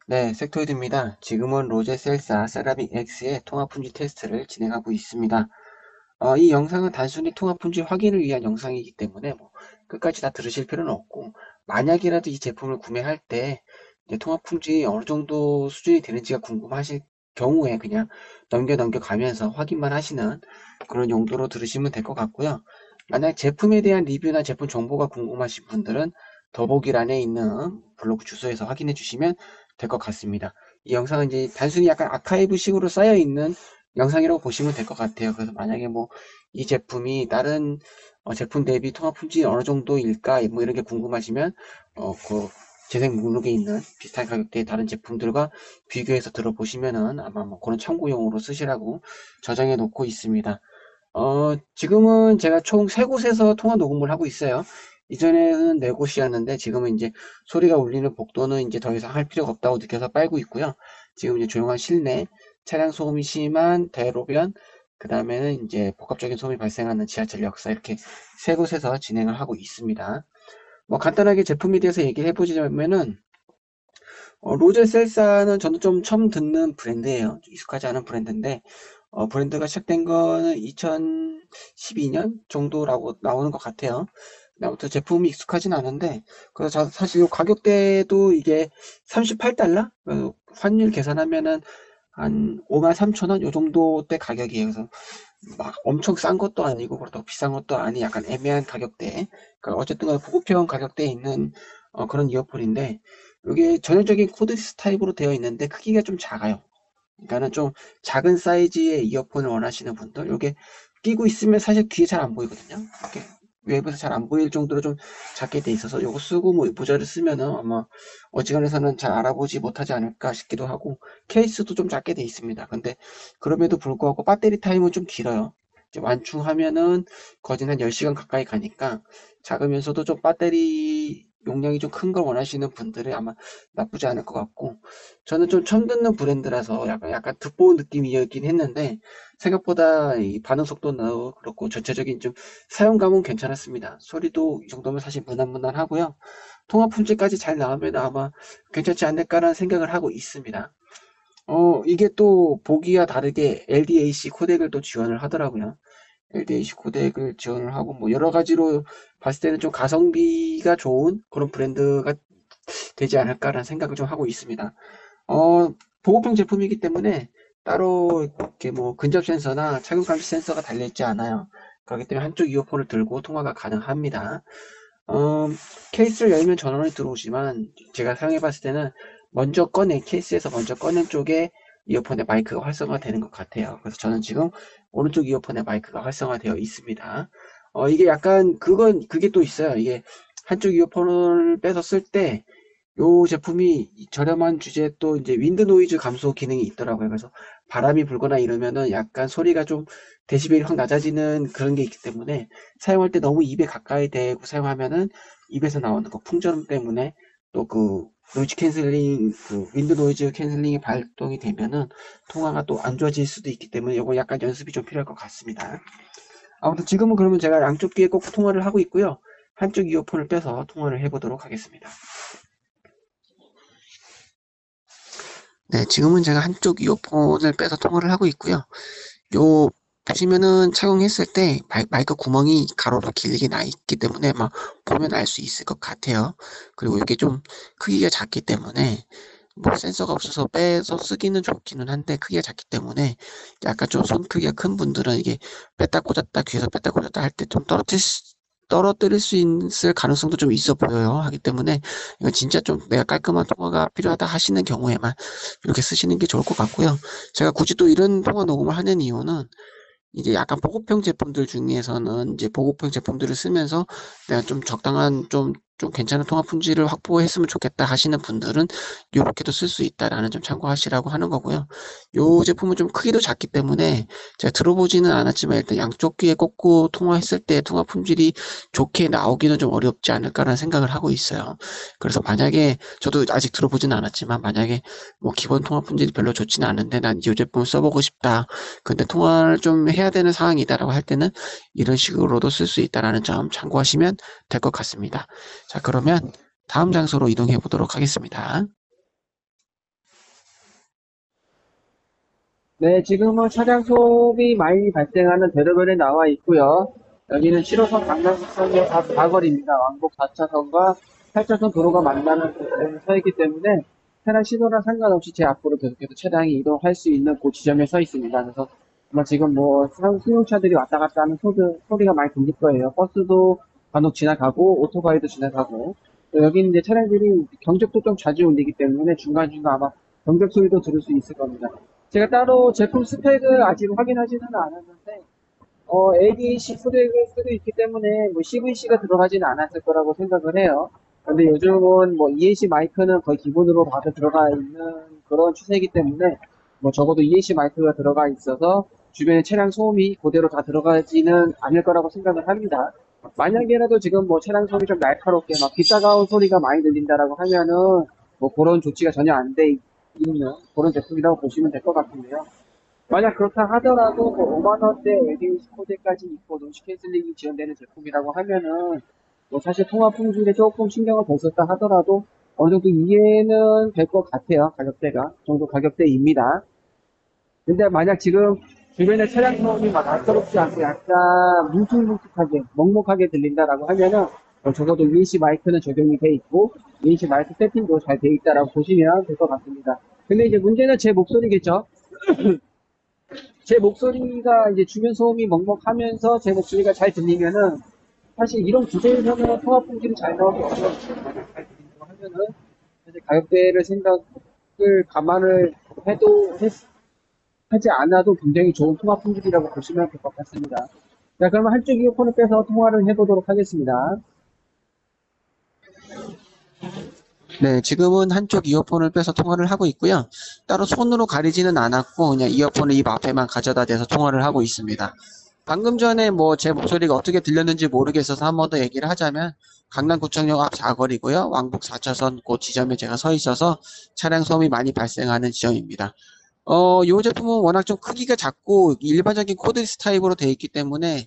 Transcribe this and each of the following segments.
네, 섹토이드입니다. 지금은 로제셀사 세라믹 X의 통합품질 테스트를 진행하고 있습니다. 이 영상은 단순히 통합품질 확인을 위한 영상이기 때문에 뭐 끝까지 다 들으실 필요는 없고, 만약이라도 이 제품을 구매할 때 이제 통합품질이 어느 정도 수준이 되는지가 궁금하실 경우에 그냥 넘겨 가면서 확인만 하시는 그런 용도로 들으시면 될 것 같고요. 만약 제품에 대한 리뷰나 제품 정보가 궁금하신 분들은 더보기란에 있는 블로그 주소에서 확인해 주시면 될 것 같습니다. 이 영상은 이제 단순히 약간 아카이브식으로 쌓여 있는 영상이라고 보시면 될 것 같아요. 그래서 만약에 뭐 이 제품이 다른 제품 대비 통합 품질이 어느 정도일까 뭐 이런 게 궁금하시면 그 재생 목록에 있는 비슷한 가격대의 다른 제품들과 비교해서 들어보시면은 아마 뭐 그런 참고용으로 쓰시라고 저장해 놓고 있습니다. 지금은 제가 총 세 곳에서 통화 녹음을 하고 있어요. 이전에는 네 곳이었는데 지금은 이제 소리가 울리는 복도는 이제 더 이상 할 필요가 없다고 느껴서 빨고 있고요. 지금 이제 조용한 실내, 차량 소음이 심한 대로변, 그 다음에는 이제 복합적인 소음이 발생하는 지하철 역사 이렇게 세 곳에서 진행을 하고 있습니다. 뭐 간단하게 제품에 대해서 얘기를 해보자면은 로제셀사는 저는 좀 처음 듣는 브랜드예요. 익숙하지 않은 브랜드인데 브랜드가 시작된 거는 2012년 정도라고 나오는 것 같아요. 아무튼 제품이 익숙하진 않은데 그래서 사실 요 가격대도 이게 38달러? 환율 계산하면은 한 53,000원 요 정도대 가격이에요. 그래서 막 엄청 싼 것도 아니고 그렇다고 비싼 것도 아니 약간 애매한 가격대. 그러니까 어쨌든 간에 고급형 가격대에 있는 그런 이어폰인데 이게 전형적인 코드스 타입으로 되어 있는데 크기가 좀 작아요. 그러니까는 좀 작은 사이즈의 이어폰을 원하시는 분들, 이게 끼고 있으면 사실 귀에 잘 안 보이거든요. 이렇게 외부에서 잘 안 보일 정도로 좀 작게 돼 있어서 이거 쓰고 뭐 모자를 쓰면은 아마 어지간해서는 잘 알아보지 못하지 않을까 싶기도 하고 케이스도 좀 작게 돼 있습니다. 근데 그럼에도 불구하고 배터리 타임은 좀 길어요. 이제 완충하면은 거진 한 10시간 가까이 가니까 작으면서도 좀 배터리 용량이 좀 큰 걸 원하시는 분들은 아마 나쁘지 않을 것 같고 저는 좀 처음 듣는 브랜드라서 약간 듣보은 느낌이었긴 했는데 생각보다 이 반응 속도도 그렇고 전체적인 좀 사용감은 괜찮았습니다. 소리도 이 정도면 사실 무난무난하고요. 통합 품질까지 잘 나오면 아마 괜찮지 않을까라는 생각을 하고 있습니다. 이게 또 보기와 다르게 LDAC 코덱을 또 지원을 하더라고요. LDAC 코덱을 지원을 하고 뭐 여러 가지로 봤을 때는 좀 가성비가 좋은 그런 브랜드가 되지 않을까라는 생각을 좀 하고 있습니다. 보급형 제품이기 때문에 따로 이렇게 뭐 근접 센서나 착용 감지 센서가 달려있지 않아요. 그렇기 때문에 한쪽 이어폰을 들고 통화가 가능합니다. 어, 케이스를 열면 전원이 들어오지만 제가 사용해 봤을 때는 케이스에서 먼저 꺼낸 쪽에 이어폰의 마이크가 활성화되는 것 같아요. 그래서 저는 지금 오른쪽 이어폰의 마이크가 활성화되어 있습니다. 이게 약간 그게 또 있어요. 이게 한쪽 이어폰을 빼서 쓸 때 요 제품이 저렴한 주제에 또 이제 윈드 노이즈 감소 기능이 있더라고요. 그래서 바람이 불거나 이러면은 약간 소리가 좀 데시벨이 확 낮아지는 그런 게 있기 때문에 사용할 때 너무 입에 가까이 대고 사용하면은 입에서 나오는 그 풍전 때문에 또 그 노이즈 캔슬링, 그 윈드 노이즈 캔슬링이 발동이 되면은 통화가 또 안 좋아질 수도 있기 때문에 이거 약간 연습이 좀 필요할 것 같습니다. 아무튼 지금은 그러면 제가 양쪽 귀에 꼭 통화를 하고 있고요. 한쪽 이어폰을 빼서 통화를 해보도록 하겠습니다. 네, 지금은 제가 한쪽 이어폰을 빼서 통화를 하고 있고요. 요 보시면은 착용했을 때 마이크 구멍이 가로로 길게 나 있기 때문에 막 보면 알 수 있을 것 같아요. 그리고 이게 좀 크기가 작기 때문에 뭐 센서가 없어서 빼서 쓰기는 좋기는 한데 크기가 작기 때문에 약간 좀 손 크기가 큰 분들은 이게 뺐다 꽂았다 귀에서 뺐다 꽂았다 할 때 좀 떨어뜨릴 수 있을 가능성도 좀 있어 보여요. 하기 때문에 이건 진짜 좀 내가 깔끔한 통화가 필요하다 하시는 경우에만 이렇게 쓰시는 게 좋을 것 같고요. 제가 굳이 또 이런 통화 녹음을 하는 이유는 이제 약간 보급형 제품들 중에서는 이제 보급형 제품들을 쓰면서 내가 좀 적당한 좀 괜찮은 통합 품질을 확보했으면 좋겠다 하시는 분들은 이렇게도 쓸 수 있다라는 점 참고하시라고 하는 거고요. 요 제품은 좀 크기도 작기 때문에 제가 들어보지는 않았지만 일단 양쪽 귀에 꽂고 통화했을 때 통화 품질이 좋게 나오기는 좀 어렵지 않을까라는 생각을 하고 있어요. 그래서 만약에 저도 아직 들어보지는 않았지만 만약에 뭐 기본 통화 품질이 별로 좋지는 않은데 난 이 제품을 써보고 싶다. 근데 통화를 좀 해야 되는 상황이다라고 할 때는 이런 식으로도 쓸 수 있다라는 점 참고하시면 될 것 같습니다. 자, 그러면 다음 장소로 이동해 보도록 하겠습니다. 네, 지금은 차량 소음이 많이 발생하는 대로변에 나와 있고요. 여기는 7호선 강남국선의 사거리입니다. 왕복 4차선과 8차선 도로가 만나는 도로에 서 있기 때문에 차량 신호랑 상관없이 제 앞으로 계속해서 차량이 이동할 수 있는 그 지점에 서 있습니다. 그래서 아마 지금 뭐 승용차들이 왔다 갔다 하는 소리가 많이 들릴 거예요. 버스도 간혹 지나가고 오토바이도 지나가고 또 여기 이제 차량들이 경적도 좀 자주 울리기 때문에 중간중간 아마 경적 소리도 들을 수 있을 겁니다. 제가 따로 제품 스펙을 아직 확인하지는 않았는데, ADAC 코덱을 쓰고 있기 때문에 뭐 CVC가 들어가지는 않았을 거라고 생각을 해요. 근데 요즘은 뭐 EAC 마이크는 거의 기본으로 바로 들어가 있는 그런 추세이기 때문에 뭐 적어도 EAC 마이크가 들어가 있어서 주변에 차량 소음이 그대로 다 들어가지는 않을 거라고 생각을 합니다. 만약에라도 지금 뭐 차량 소음이 좀 날카롭게 막 빗다가온 소리가 많이 들린다라고 하면은 뭐 그런 조치가 전혀 안 돼 있는 그런 제품이라고 보시면 될 것 같은데요. 만약 그렇다 하더라도 뭐 5만 원대 LED 코드까지 있고 노이즈 캔슬링이 지원되는 제품이라고 하면은 뭐 사실 통화 품질에 조금 신경을 더 썼다 하더라도 어느 정도 이해는 될 것 같아요. 가격대가 그 정도 가격대입니다. 근데 만약 지금 주변에 차량 소음이 막 날카롭지 않고 약간 뭉툭뭉툭하게 먹먹하게 들린다라고 하면은 적어도 ENC 마이크는 적용이 돼 있고 ENC 마이크 세팅도 잘 돼 있다라고 보시면 될 것 같습니다. 근데 이제 문제는 제 목소리겠죠. 제 목소리가 이제 주변 소음이 먹먹하면서 제 목소리가 잘 들리면은 사실 이런 구조에서는 통합 품질이 잘 나오기 어려워요. 만약 잘 들린다고 하면은 사실 가격대를 생각을 감안을 하지 않아도 굉장히 좋은 통합 품질이라고 보시면 될 것 같습니다. 자, 그러면 한쪽 이어폰을 빼서 통화를 해보도록 하겠습니다. 네, 지금은 한쪽 이어폰을 빼서 통화를 하고 있고요. 따로 손으로 가리지는 않았고 그냥 이어폰을 입 앞에만 가져다 대서 통화를 하고 있습니다. 방금 전에 뭐 제 목소리가 어떻게 들렸는지 모르겠어서 한 번 더 얘기를 하자면 강남구청역 앞 사거리고요. 왕복 4차선 그 지점에 제가 서 있어서 차량 소음이 많이 발생하는 지점입니다. 이 제품은 워낙 좀 크기가 작고 일반적인 코드리스 타입으로 되어 있기 때문에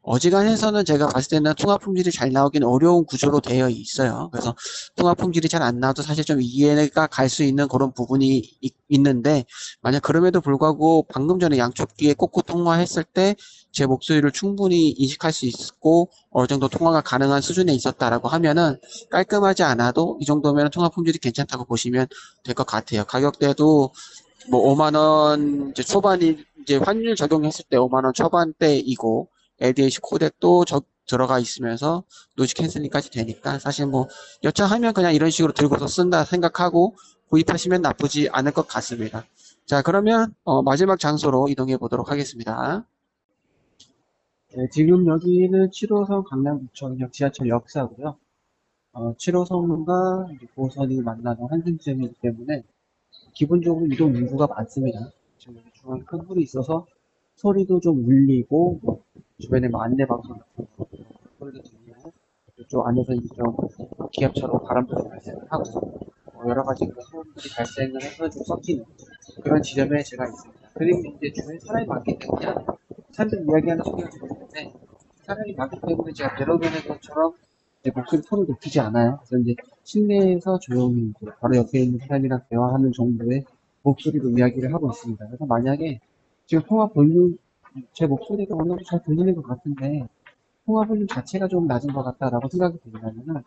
어지간해서는 제가 봤을 때는 통합 품질이 잘 나오긴 어려운 구조로 되어 있어요. 그래서 통합 품질이 잘 안 나와도 사실 좀 이해가 갈 수 있는 그런 부분이 있는데 만약 그럼에도 불구하고 방금 전에 양쪽 귀에 꽂고 통화했을 때 제 목소리를 충분히 인식할 수 있고 어느 정도 통화가 가능한 수준에 있었다라고 하면은 깔끔하지 않아도 이 정도면 통합 품질이 괜찮다고 보시면 될 것 같아요. 가격대도 뭐 5만 원 이제 초반이 이제 환율 적용했을 때 5만 원 초반대이고 LDAC 코덱도 들어가 있으면서 노이즈 캔슬링까지 되니까 사실 뭐 여차하면 그냥 이런 식으로 들고서 쓴다 생각하고 구입하시면 나쁘지 않을 것 같습니다. 자, 그러면 마지막 장소로 이동해 보도록 하겠습니다. 네, 지금 여기는 7호선 강남구청역 지하철 역사고요. 7호선과 9호선이 만나는 환승지점이기 때문에 기본적으로 이동 인구가 많습니다. 지금 여기 중앙에 큰 불이 있어서 소리도 좀 울리고 뭐 주변에 뭐 안내방송 같은 거 소리도 들리고 이쪽 안에서 이제 좀 기압차로 바람도 좀 발생을 하고 여러 가지 그런 소음들이 발생을 해서 좀 섞이는 그런 지점에 제가 있습니다. 그리고 이제 주변에 사람이 많기 때문에 사람들 이야기하는 소리가 들리는데 사람이 많기 때문에 제가 대로변의 것처럼 제 목소리 톤을 높이지 않아요. 그래서 이제 실내에서 조용히 이제 바로 옆에 있는 사람이랑 대화하는 정도의 목소리로 이야기를 하고 있습니다. 그래서 만약에 지금 통화 볼륨 제 목소리가 어느 정도 잘 들리는 것 같은데 통화 볼륨 자체가 좀 낮은 것 같다라고 생각이 들면은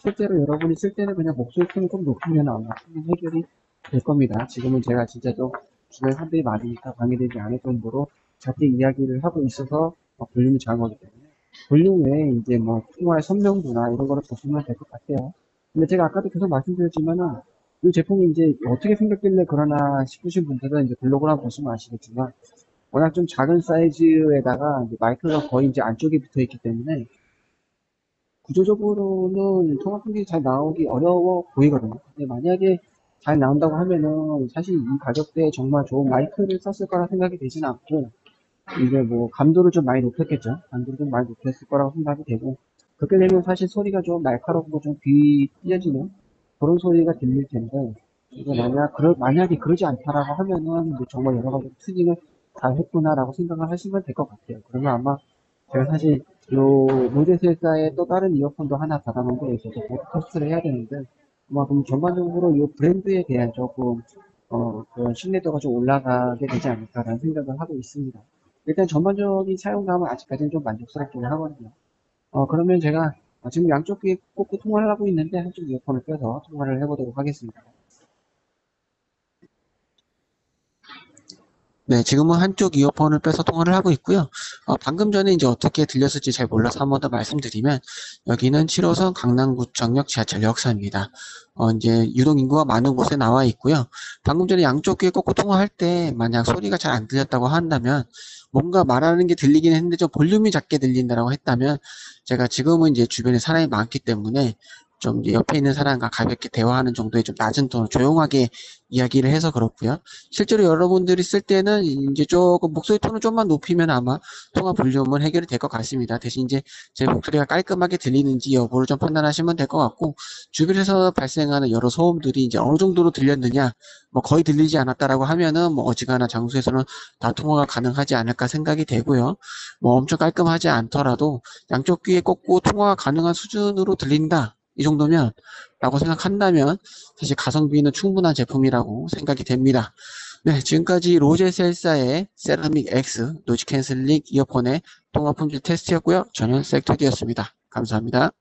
실제로 여러분이 쓸 때는 그냥 목소리 톤을 좀 높이면 아마 충분히 해결이 될 겁니다. 지금은 제가 진짜 좀 주변 사람들이 많으니까 방해되지 않을 정도로 작게 이야기를 하고 있어서 볼륨이 작은 거기 때문에 볼륨 외에 이제 뭐 통화의 선명도나 이런 거를 보시면 될 것 같아요. 근데 제가 아까도 계속 말씀드렸지만은 이 제품이 이제 어떻게 생겼길래 그러나 싶으신 분들은 이제 블로그를 한번 보시면 아시겠지만 워낙 좀 작은 사이즈에다가 이제 마이크가 거의 이제 안쪽에 붙어 있기 때문에 구조적으로는 통합 품질이 잘 나오기 어려워 보이거든요. 근데 만약에 잘 나온다고 하면은 사실 이 가격대에 정말 좋은 마이크를 썼을 거라 생각이 되진 않고 이게 뭐 감도를 좀 많이 높였겠죠. 감도를 좀 많이 높였을 거라고 생각이 되고 그렇게 되면 사실 소리가 좀 날카롭고 좀 귀 찢어지는 그런 소리가 들릴 텐데 이게 만약에 그러지 않다라고 하면은 뭐 정말 여러 가지 튜닝을 잘 했구나라고 생각을 하시면 될 것 같아요. 그러면 아마 제가 사실 요 모델회사에 또 다른 이어폰도 하나 받아놓은 게 있어서 그것도 테스트를 해야 되는데 아마 그럼 전반적으로 이 브랜드에 대한 조금 그런 신뢰도가 좀 올라가게 되지 않을까라는 생각을 하고 있습니다. 일단 전반적인 사용감은 아직까지는 좀 만족스럽긴 하거든요. 그러면 제가 지금 양쪽 귀에 꽂고 통화를 하고 있는데 한쪽 이어폰을 껴서 통화를 해보도록 하겠습니다. 네, 지금은 한쪽 이어폰을 빼서 통화를 하고 있고요. 방금 전에 이제 어떻게 들렸을지 잘 몰라서 한 번 더 말씀드리면, 여기는 7호선 강남구청역 지하철역사입니다. 이제 유동인구가 많은 곳에 나와 있고요. 방금 전에 양쪽 귀에 꽂고 통화할 때 만약 소리가 잘 안 들렸다고 한다면, 뭔가 말하는 게 들리긴 했는데 좀 볼륨이 작게 들린다고 했다면, 제가 지금은 이제 주변에 사람이 많기 때문에 좀 이제 옆에 있는 사람과 가볍게 대화하는 정도의 좀 낮은 톤, 조용하게 이야기를 해서 그렇고요. 실제로 여러분들이 쓸 때는 이제 조금 목소리 톤을 좀만 높이면 아마 통화 볼륨은 해결이 될 것 같습니다. 대신 이제 제 목소리가 깔끔하게 들리는지 여부를 좀 판단하시면 될 것 같고, 주변에서 발생하는 여러 소음들이 이제 어느 정도로 들렸느냐, 뭐 거의 들리지 않았다라고 하면은 뭐 어지간한 장소에서는 다 통화가 가능하지 않을까 생각이 되고요. 뭐 엄청 깔끔하지 않더라도 양쪽 귀에 꽂고 통화가 가능한 수준으로 들린다. 이 정도면 라고 생각한다면 사실 가성비는 충분한 제품이라고 생각이 됩니다. 네, 지금까지 로제셀사의 세라믹 X 노이즈 캔슬링 이어폰의 통화 품질 테스트였고요. 저는 섹터디였습니다. 감사합니다.